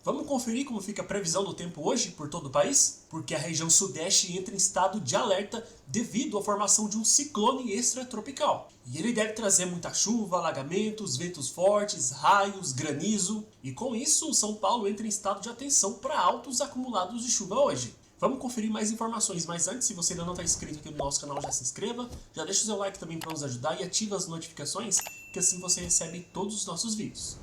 Vamos conferir como fica a previsão do tempo hoje por todo o país? Porque a região sudeste entra em estado de alerta devido à formação de um ciclone extratropical. E ele deve trazer muita chuva, alagamentos, ventos fortes, raios, granizo. E com isso, São Paulo entra em estado de atenção para altos acumulados de chuva hoje. Vamos conferir mais informações, mas antes, se você ainda não está inscrito aqui no nosso canal, já se inscreva, já deixa o seu like também para nos ajudar e ativa as notificações, que assim você recebe todos os nossos vídeos.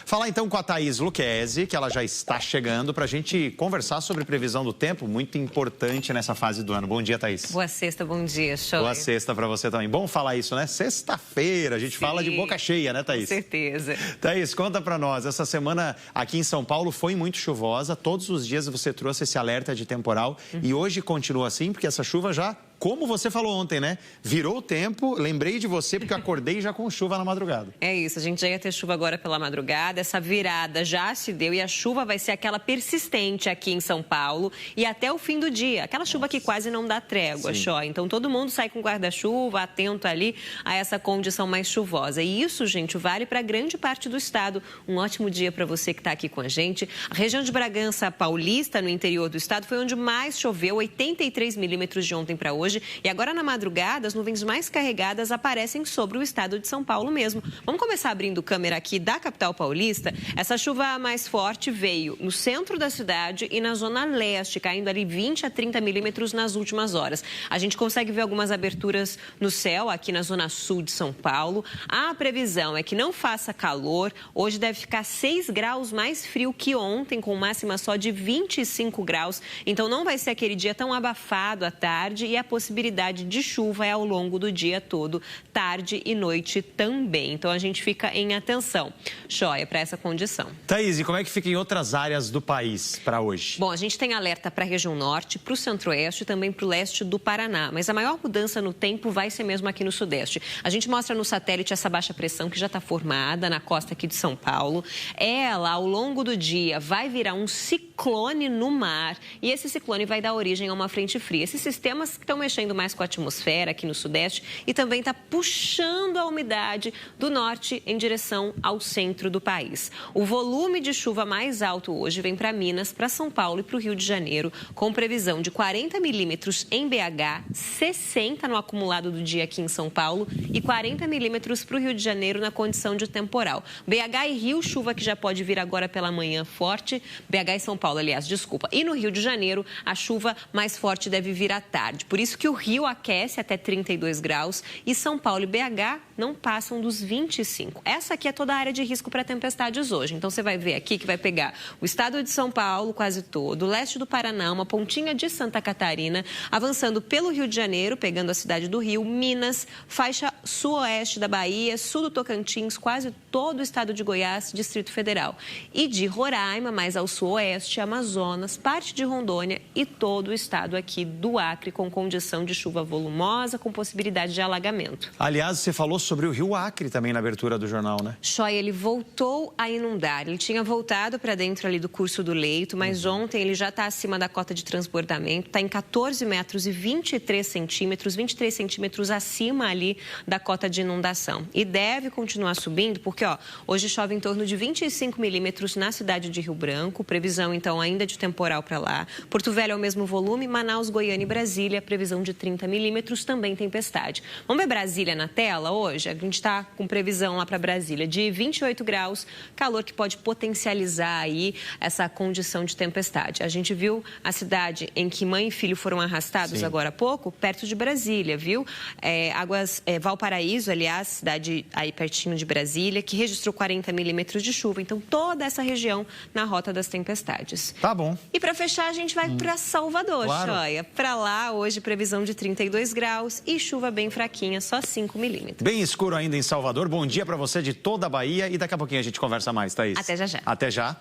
Falar então com a Thaís Luquezzi, que ela já está chegando para a gente conversar sobre previsão do tempo, muito importante nessa fase do ano. Bom dia, Thaís. Boa sexta, bom dia, show. Boa sexta para você também. Bom falar isso, né? Sexta-feira, a gente fala de boca cheia, né, Thaís? Com certeza. Thaís, conta para nós, essa semana aqui em São Paulo foi muito chuvosa, todos os dias você trouxe esse alerta de temporal e hoje continua assim, porque essa chuva já... Como você falou ontem, né? Virou o tempo, lembrei de você porque eu acordei já com chuva na madrugada. É isso, a gente já ia ter chuva agora pela madrugada, essa virada já se deu e a chuva vai ser aquela persistente aqui em São Paulo e até o fim do dia. Aquela chuva que quase não dá trégua, Xó. Então todo mundo sai com guarda-chuva, atento ali a essa condição mais chuvosa. E isso, gente, vale para grande parte do estado. Um ótimo dia para você que está aqui com a gente. A região de Bragança Paulista, no interior do estado, foi onde mais choveu, 83 milímetros de ontem para hoje. E agora na madrugada, as nuvens mais carregadas aparecem sobre o estado de São Paulo mesmo. Vamos começar abrindo câmera aqui da capital paulista. Essa chuva mais forte veio no centro da cidade e na zona leste, caindo ali 20 a 30 milímetros nas últimas horas. A gente consegue ver algumas aberturas no céu aqui na zona sul de São Paulo. A previsão é que não faça calor. Hoje deve ficar 6 graus mais frio que ontem, com máxima só de 25 graus. Então não vai ser aquele dia tão abafado à tarde e a possibilidade de chuva é ao longo do dia todo, tarde e noite também. Então a gente fica em atenção, joia, para essa condição. Thaís, e como é que fica em outras áreas do país para hoje? Bom, a gente tem alerta para a região norte, para o centro-oeste e também para o leste do Paraná. Mas a maior mudança no tempo vai ser mesmo aqui no sudeste. A gente mostra no satélite essa baixa pressão que já está formada na costa aqui de São Paulo. Ela, ao longo do dia, vai virar um ciclone no mar e esse ciclone vai dar origem a uma frente fria. Esses sistemas que estão mexendo mais com a atmosfera aqui no sudeste e também está puxando a umidade do norte em direção ao centro do país. O volume de chuva mais alto hoje vem para Minas, para São Paulo e para o Rio de Janeiro, com previsão de 40 milímetros em BH, 60 no acumulado do dia aqui em São Paulo e 40 milímetros para o Rio de Janeiro na condição de temporal. BH e Rio, chuva que já pode vir agora pela manhã forte. BH e São Paulo, aliás, desculpa. E no Rio de Janeiro, a chuva mais forte deve vir à tarde. Por isso que o Rio aquece até 32 graus e São Paulo e BH não passam dos 25. Essa aqui é toda a área de risco para tempestades hoje. Então, você vai ver aqui que vai pegar o estado de São Paulo quase todo, o leste do Paraná, uma pontinha de Santa Catarina, avançando pelo Rio de Janeiro, pegando a cidade do Rio, Minas, faixa sul-oeste da Bahia, sul do Tocantins, quase todo o estado de Goiás, Distrito Federal. E de Roraima, mais ao sul-oeste, Amazonas, parte de Rondônia e todo o estado aqui do Acre, com condição de chuva volumosa, com possibilidade de alagamento. Aliás, você falou sobre o Rio Acre também na abertura do jornal, né? Xói, ele voltou a inundar. Ele tinha voltado para dentro ali do curso do leito, mas ontem ele já está acima da cota de transbordamento, está em 14 metros e 23 centímetros acima ali da cota de inundação. E deve continuar subindo, porque hoje chove em torno de 25 milímetros na cidade de Rio Branco, previsão então ainda de temporal para lá. Porto Velho é o mesmo volume, Manaus, Goiânia e Brasília, previsão de 30 milímetros, também tempestade. Vamos ver Brasília na tela hoje? A gente está com previsão lá para Brasília de 28 graus, calor que pode potencializar aí essa condição de tempestade. A gente viu a cidade em que mãe e filho foram arrastados agora há pouco, perto de Brasília, viu? Valparaíso, aliás, cidade aí pertinho de Brasília, que registrou 40 milímetros de chuva. Então, toda essa região na rota das tempestades. Tá bom. E para fechar, a gente vai para Salvador, claro. Joia. Para lá, hoje, previsão de 32 graus e chuva bem fraquinha, só 5 milímetros. Bem escuro ainda em Salvador. Bom dia para você de toda a Bahia e daqui a pouquinho a gente conversa mais, Thaís. Até já já. Até já.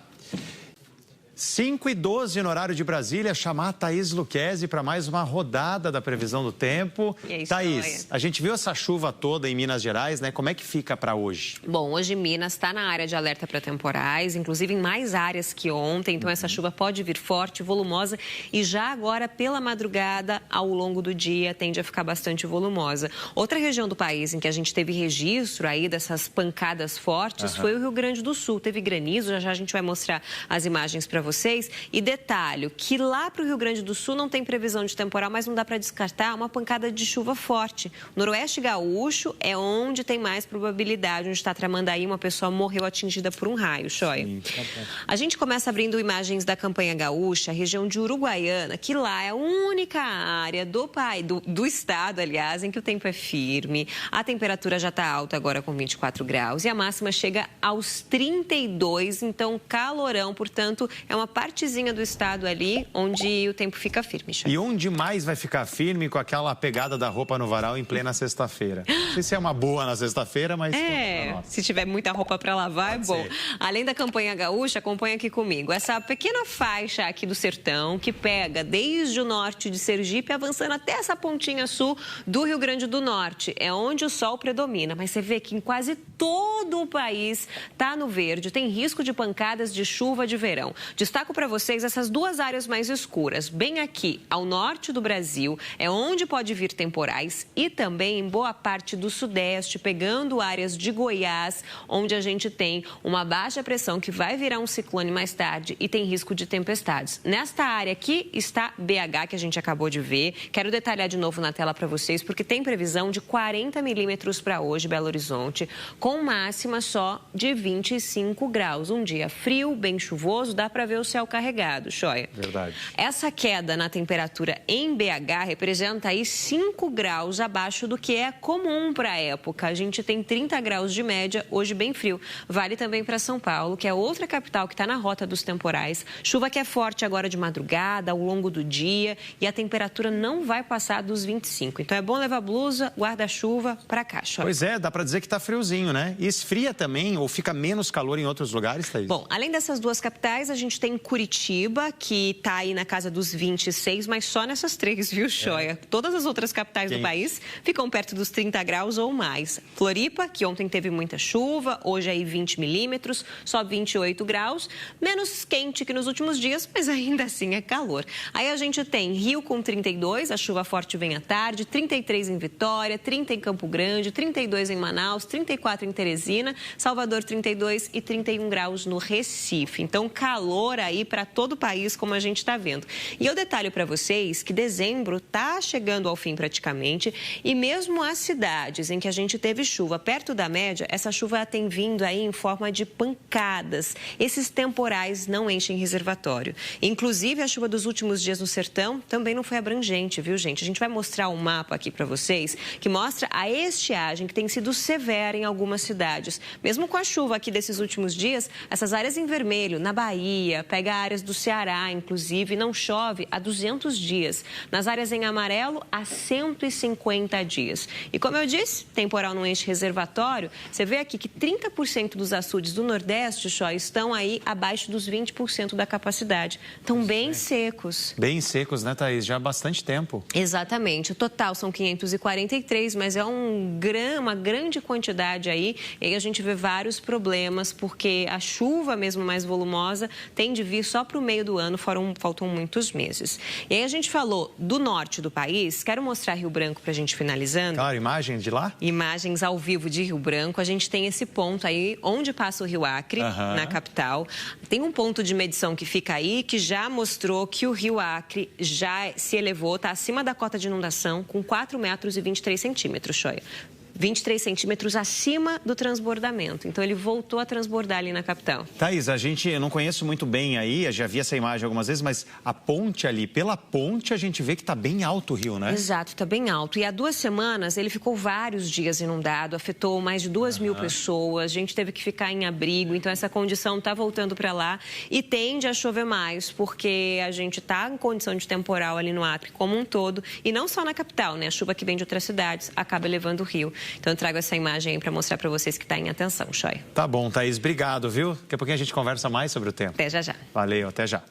5h12 no horário de Brasília, chamar a Thaís Lucchesi para mais uma rodada da previsão do tempo. E aí, Thaís, a gente viu essa chuva toda em Minas Gerais, né? Como é que fica para hoje? Bom, hoje Minas está na área de alerta para temporais, inclusive em mais áreas que ontem, então essa chuva pode vir forte, volumosa e já agora pela madrugada, ao longo do dia, tende a ficar bastante volumosa. Outra região do país em que a gente teve registro aí dessas pancadas fortes foi o Rio Grande do Sul. Teve granizo, já já a gente vai mostrar as imagens para vocês. E detalhe, que lá para o Rio Grande do Sul não tem previsão de temporal, mas não dá para descartar uma pancada de chuva forte. O noroeste gaúcho é onde tem mais probabilidade, onde está Tramandaí, uma pessoa morreu atingida por um raio, Choia. A gente começa abrindo imagens da campanha gaúcha, região de Uruguaiana, que lá é a única área do estado, aliás, em que o tempo é firme. A temperatura já está alta agora com 24 graus e a máxima chega aos 32, então calorão, portanto, é uma partezinha do estado ali onde o tempo fica firme. Choia. E onde mais vai ficar firme com aquela pegada da roupa no varal em plena sexta-feira? Não sei se é uma boa na sexta-feira, mas... se tiver muita roupa para lavar, é bom. Além da campanha gaúcha, acompanha aqui comigo. Essa pequena faixa aqui do sertão, que pega desde o norte de Sergipe, avançando até essa pontinha sul do Rio Grande do Norte. É onde o sol predomina, mas você vê que em quase todo o país está no verde, tem risco de pancadas de chuva de verão. Destaco para vocês essas duas áreas mais escuras. Bem aqui, ao norte do Brasil, é onde pode vir temporais e também em boa parte do sudeste, pegando áreas de Goiás, onde a gente tem uma baixa pressão que vai virar um ciclone mais tarde e tem risco de tempestades. Nesta área aqui está BH, que a gente acabou de ver. Quero detalhar de novo na tela para vocês, porque tem previsão de 40 milímetros para hoje, Belo Horizonte, com máxima só de 25 graus. Um dia frio, bem chuvoso, dá para ver o céu carregado, Choia. Verdade. Essa queda na temperatura em BH representa aí 5 graus abaixo do que é comum para a época. A gente tem 30 graus de média, hoje bem frio. Vale também para São Paulo, que é outra capital que está na rota dos temporais. Chuva que é forte agora de madrugada, ao longo do dia, e a temperatura não vai passar dos 25. Então é bom levar blusa, guarda-chuva para cá, Choia. Pois é, dá para dizer que está friozinho, né? E esfria também ou fica menos calor em outros lugares, Thaís? Bom, além dessas duas capitais, a gente tem Curitiba, que está aí na casa dos 26, mas só nessas três, viu, Choia? Todas as outras capitais do país ficam perto dos 30 graus ou mais. Floripa, que ontem teve muita chuva, hoje aí 20 milímetros, só 28 graus, menos quente que nos últimos dias, mas ainda assim é calor. Aí a gente tem Rio com 32, a chuva forte vem à tarde, 33 em Vitória, 30 em Campo Grande, 32 em Manaus, 34 em Teresina, Salvador 32 e 31 graus no Recife. Então, calor aí para todo o país, como a gente está vendo. E eu detalho para vocês que dezembro está chegando ao fim praticamente e mesmo as cidades em que a gente teve chuva perto da média, essa chuva tem vindo aí em forma de pancadas. Esses temporais não enchem reservatório. Inclusive, a chuva dos últimos dias no sertão também não foi abrangente, viu, gente? A gente vai mostrar um mapa aqui para vocês que mostra a estiagem que tem sido severa em algumas cidades. Mesmo com a chuva aqui desses últimos dias, essas áreas em vermelho, na Bahia, pega áreas do Ceará, inclusive, não chove há 200 dias. Nas áreas em amarelo, há 150 dias. E como eu disse, temporal não enche reservatório. Você vê aqui que 30% dos açudes do Nordeste, Chó, estão aí abaixo dos 20% da capacidade. Estão bem secos. Bem secos, né, Thaís? Já há bastante tempo. Exatamente. O total são 543, mas é uma grande quantidade aí. E aí a gente vê vários problemas, porque a chuva mesmo mais volumosa tem de vir só para o meio do ano, faltam muitos meses. E aí a gente falou do norte do país, quero mostrar Rio Branco para a gente finalizando. Claro, imagens de lá? Imagens ao vivo de Rio Branco. A gente tem esse ponto aí, onde passa o Rio Acre, na capital. Tem um ponto de medição que fica aí, que já mostrou que o Rio Acre já se elevou, está acima da cota de inundação, com 4 metros e 23 centímetros, Choia. 23 centímetros acima do transbordamento. Então, ele voltou a transbordar ali na capital. Thaís, eu não conheço muito bem aí, eu já vi essa imagem algumas vezes, mas a ponte ali, pela ponte, a gente vê que está bem alto o rio, né? Exato, está bem alto. E há 2 semanas, ele ficou vários dias inundado, afetou mais de 2.000 pessoas, a gente teve que ficar em abrigo, então essa condição está voltando para lá e tende a chover mais, porque a gente está em condição de temporal ali no Acre como um todo, e não só na capital, né? A chuva que vem de outras cidades acaba elevando o rio. Então eu trago essa imagem aí para mostrar para vocês que está em atenção, Choia. Tá bom, Thaís, obrigado, viu? Daqui a pouquinho a gente conversa mais sobre o tempo. Até já. Valeu, até já.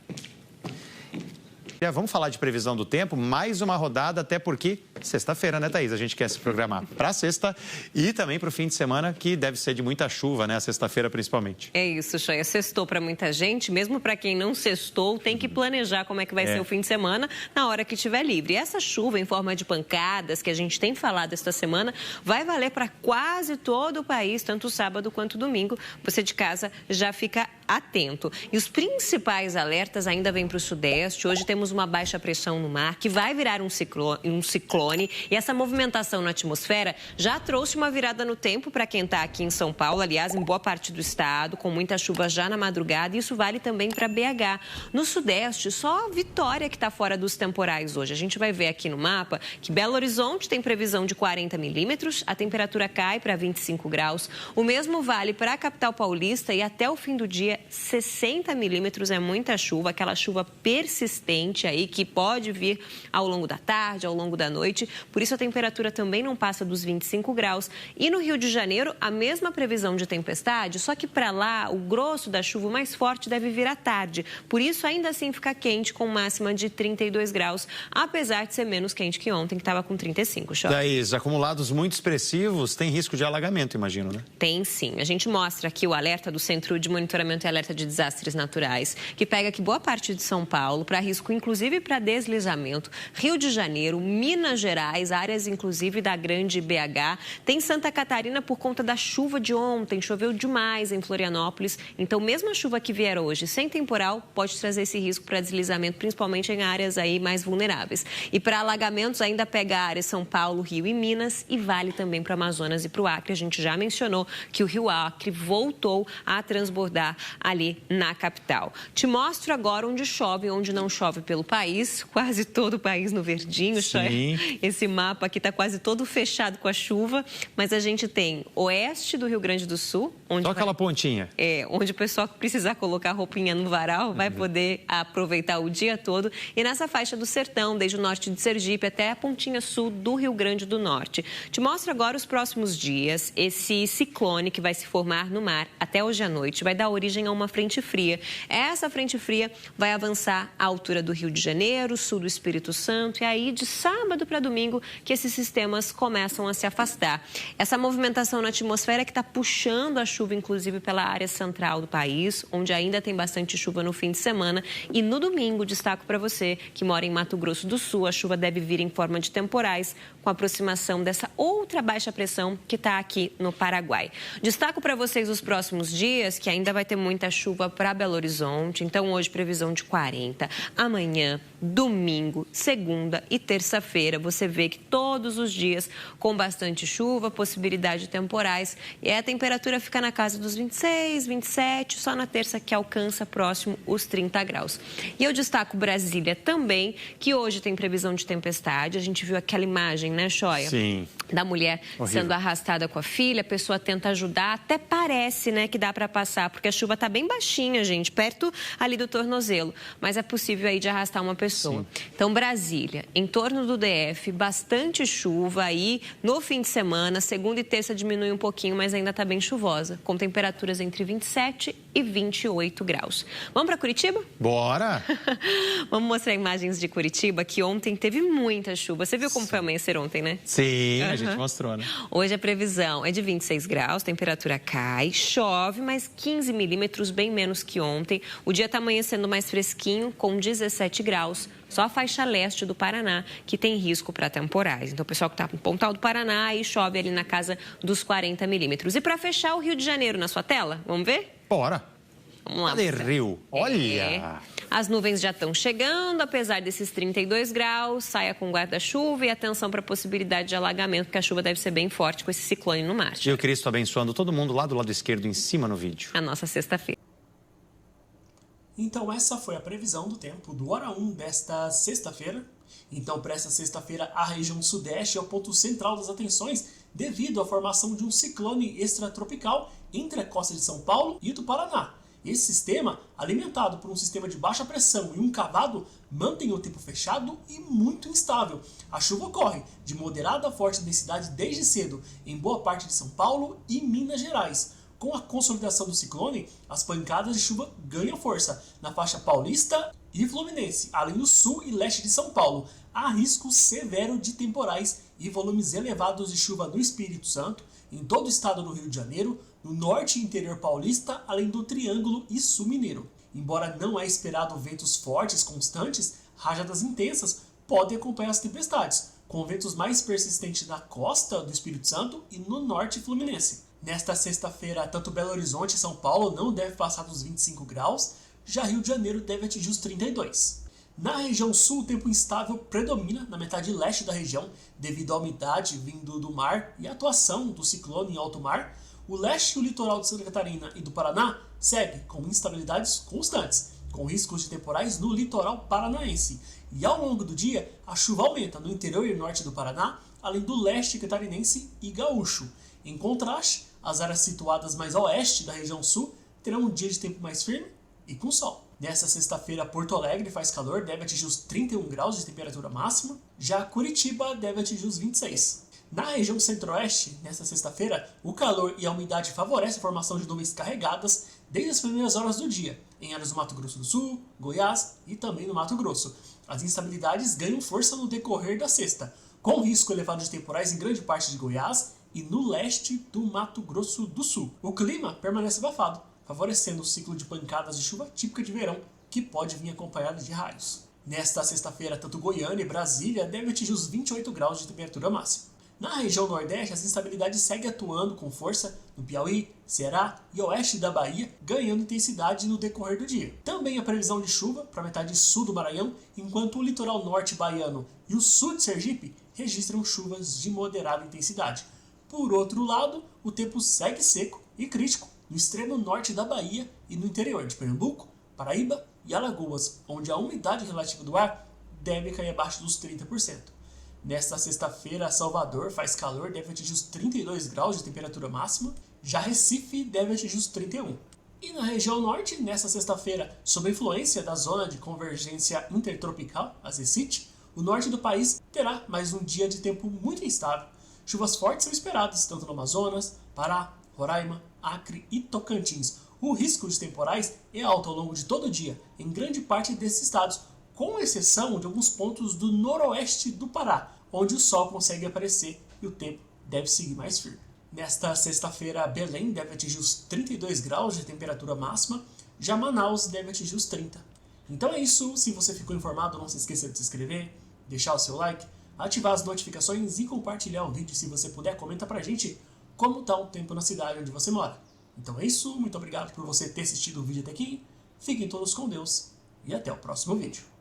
Vamos falar de previsão do tempo, mais uma rodada, até porque sexta-feira, né, Thaís? A gente quer se programar para sexta e também para o fim de semana, que deve ser de muita chuva, né? Sexta-feira, principalmente. É isso, Choia. Sextou para muita gente, mesmo para quem não sextou, tem que planejar como é que vai ser o fim de semana na hora que estiver livre. E essa chuva em forma de pancadas, que a gente tem falado esta semana, vai valer para quase todo o país, tanto sábado quanto domingo. Você de casa já fica atento. E os principais alertas ainda vêm para o sudeste. Hoje temos uma baixa pressão no mar, que vai virar um ciclone. E essa movimentação na atmosfera já trouxe uma virada no tempo para quem está aqui em São Paulo, aliás, em boa parte do estado, com muita chuva já na madrugada. E isso vale também para BH. No sudeste, só Vitória que está fora dos temporais hoje. A gente vai ver aqui no mapa que Belo Horizonte tem previsão de 40 milímetros, a temperatura cai para 25 graus. O mesmo vale para a capital paulista e até o fim do dia 60 milímetros é muita chuva, aquela chuva persistente aí que pode vir ao longo da tarde, ao longo da noite. Por isso a temperatura também não passa dos 25 graus. E no Rio de Janeiro, a mesma previsão de tempestade, só que para lá o grosso da chuva mais forte deve vir à tarde. Por isso ainda assim fica quente com máxima de 32 graus, apesar de ser menos quente que ontem, que estava com 35. Thaís, acumulados muito expressivos, tem risco de alagamento, imagino, né? Tem sim. A gente mostra aqui o alerta do Centro de Monitoramento e Alerta de Desastres Naturais, que pega aqui boa parte de São Paulo, para risco inclusive para deslizamento. Rio de Janeiro, Minas Gerais, áreas inclusive da grande BH. Tem Santa Catarina por conta da chuva de ontem, choveu demais em Florianópolis. Então, mesmo a chuva que vier hoje sem temporal, pode trazer esse risco para deslizamento, principalmente em áreas aí mais vulneráveis. E para alagamentos, ainda pega a área São Paulo, Rio e Minas, e vale também para o Amazonas e para o Acre. A gente já mencionou que o Rio Acre voltou a transbordar ali na capital. Te mostro agora onde chove, onde não chove pelo país, quase todo o país no verdinho. Sim. Esse mapa aqui está quase todo fechado com a chuva, mas a gente tem oeste do Rio Grande do Sul, onde só aquela pontinha. Onde o pessoal que precisar colocar roupinha no varal vai poder aproveitar o dia todo. E nessa faixa do sertão, desde o norte de Sergipe até a pontinha sul do Rio Grande do Norte. Te mostro agora os próximos dias. Esse ciclone que vai se formar no mar até hoje à noite vai dar origem a uma frente fria. Essa frente fria vai avançar à altura do Rio de Janeiro, sul do Espírito Santo, e aí de sábado para domingo que esses sistemas começam a se afastar. Essa movimentação na atmosfera que está puxando a chuva, inclusive pela área central do país, onde ainda tem bastante chuva no fim de semana. E no domingo, destaco para você que mora em Mato Grosso do Sul, a chuva deve vir em forma de temporais, com a aproximação dessa outra baixa pressão que está aqui no Paraguai. Destaco para vocês os próximos dias, que ainda vai ter muita chuva para Belo Horizonte. Então, hoje, previsão de 40. Amanhã, domingo, segunda e terça-feira, você vê que todos os dias com bastante chuva, possibilidade de temporais. E a temperatura fica na casa dos 26, 27, só na terça que alcança próximo os 30 graus. E eu destaco Brasília também, que hoje tem previsão de tempestade. A gente viu aquela imagem, né, Choia? Sim. Da mulher horrível, sendo arrastada com a filha, a pessoa tenta ajudar, até parece, né, que dá para passar, porque a chuva está bem baixinha, gente, perto ali do tornozelo, mas é possível aí de arrastar uma pessoa. Sim. Então, Brasília, em torno do DF, bastante chuva aí no fim de semana, segunda e terça diminui um pouquinho, mas ainda está bem chuvosa, com temperaturas entre 27 e 28 graus. Vamos para Curitiba? Bora! Vamos mostrar imagens de Curitiba, que ontem teve muita chuva. Você viu como foi amanhecer ontem, né? Sim, a gente mostrou, né? Hoje a previsão é de 26 graus, temperatura cai, chove, mas 15 milímetros, bem menos que ontem. O dia está amanhecendo mais fresquinho, com 17 graus. Só a faixa leste do Paraná que tem risco para temporais. Então, o pessoal que está no Pontal do Paraná e chove ali na casa dos 40 milímetros. E para fechar, o Rio de Janeiro na sua tela, vamos ver? Bora! Vamos lá. Cadê Rio? Olha! As nuvens já estão chegando, apesar desses 32 graus, saia com guarda-chuva e atenção para a possibilidade de alagamento, porque a chuva deve ser bem forte com esse ciclone no mar. E o Cristo abençoando todo mundo lá do lado esquerdo, em cima no vídeo. A nossa sexta-feira. Então essa foi a previsão do tempo do Hora 1 desta sexta-feira. Então para essa sexta-feira a região sudeste é o ponto central das atenções devido à formação de um ciclone extratropical entre a costa de São Paulo e do Paraná. Esse sistema, alimentado por um sistema de baixa pressão e um cavado, mantém o tempo fechado e muito instável. A chuva ocorre de moderada a forte densidade desde cedo em boa parte de São Paulo e Minas Gerais. Com a consolidação do ciclone, as pancadas de chuva ganham força na faixa paulista e fluminense, além do sul e leste de São Paulo. Há risco severo de temporais e volumes elevados de chuva no Espírito Santo, em todo o estado do Rio de Janeiro, no norte e interior paulista, além do Triângulo e Sul Mineiro. Embora não é esperado ventos fortes constantes, rajadas intensas podem acompanhar as tempestades, com ventos mais persistentes na costa do Espírito Santo e no norte fluminense. Nesta sexta-feira, tanto Belo Horizonte e São Paulo não devem passar dos 25 graus, já Rio de Janeiro deve atingir os 32. Na região sul, o tempo instável predomina na metade leste da região, devido à umidade vindo do mar e à atuação do ciclone em alto mar. O leste e o litoral de Santa Catarina e do Paraná segue com instabilidades constantes, com riscos de temporais no litoral paranaense. E ao longo do dia, a chuva aumenta no interior e norte do Paraná, além do leste catarinense e gaúcho. Em contraste, as áreas situadas mais a oeste da região sul terão um dia de tempo mais firme e com sol. Nesta sexta-feira, Porto Alegre faz calor, deve atingir os 31 graus de temperatura máxima. Já Curitiba deve atingir os 26. Na região centro-oeste, nesta sexta-feira, o calor e a umidade favorecem a formação de nuvens carregadas desde as primeiras horas do dia, em áreas do Mato Grosso do Sul, Goiás e também no Mato Grosso. As instabilidades ganham força no decorrer da sexta, com risco elevado de temporais em grande parte de Goiás e no leste do Mato Grosso do Sul. O clima permanece abafado, favorecendo o ciclo de pancadas de chuva típica de verão, que pode vir acompanhada de raios. Nesta sexta-feira, tanto Goiânia e Brasília devem atingir os 28 graus de temperatura máxima. Na região nordeste, as instabilidades seguem atuando com força no Piauí, Ceará e oeste da Bahia, ganhando intensidade no decorrer do dia. Também a previsão de chuva para a metade sul do Maranhão, enquanto o litoral norte baiano e o sul de Sergipe registram chuvas de moderada intensidade. Por outro lado, o tempo segue seco e crítico no extremo norte da Bahia e no interior de Pernambuco, Paraíba e Alagoas, onde a umidade relativa do ar deve cair abaixo dos 30%. Nesta sexta-feira, Salvador faz calor, deve atingir os 32 graus de temperatura máxima, já Recife deve atingir os 31. E na região norte, nesta sexta-feira, sob a influência da zona de convergência intertropical, a ZECIT, o norte do país terá mais um dia de tempo muito instável. Chuvas fortes são esperadas, tanto no Amazonas, Pará, Roraima, Acre e Tocantins. O risco de temporais é alto ao longo de todo o dia, em grande parte desses estados, com exceção de alguns pontos do noroeste do Pará, onde o sol consegue aparecer e o tempo deve seguir mais firme. Nesta sexta-feira, Belém deve atingir os 32 graus de temperatura máxima, já Manaus deve atingir os 30. Então é isso, se você ficou informado, não se esqueça de se inscrever, deixar o seu like, ativar as notificações e compartilhar o vídeo. Se você puder, comenta pra gente como está o tempo na cidade onde você mora. Então é isso, muito obrigado por você ter assistido o vídeo até aqui, fiquem todos com Deus e até o próximo vídeo.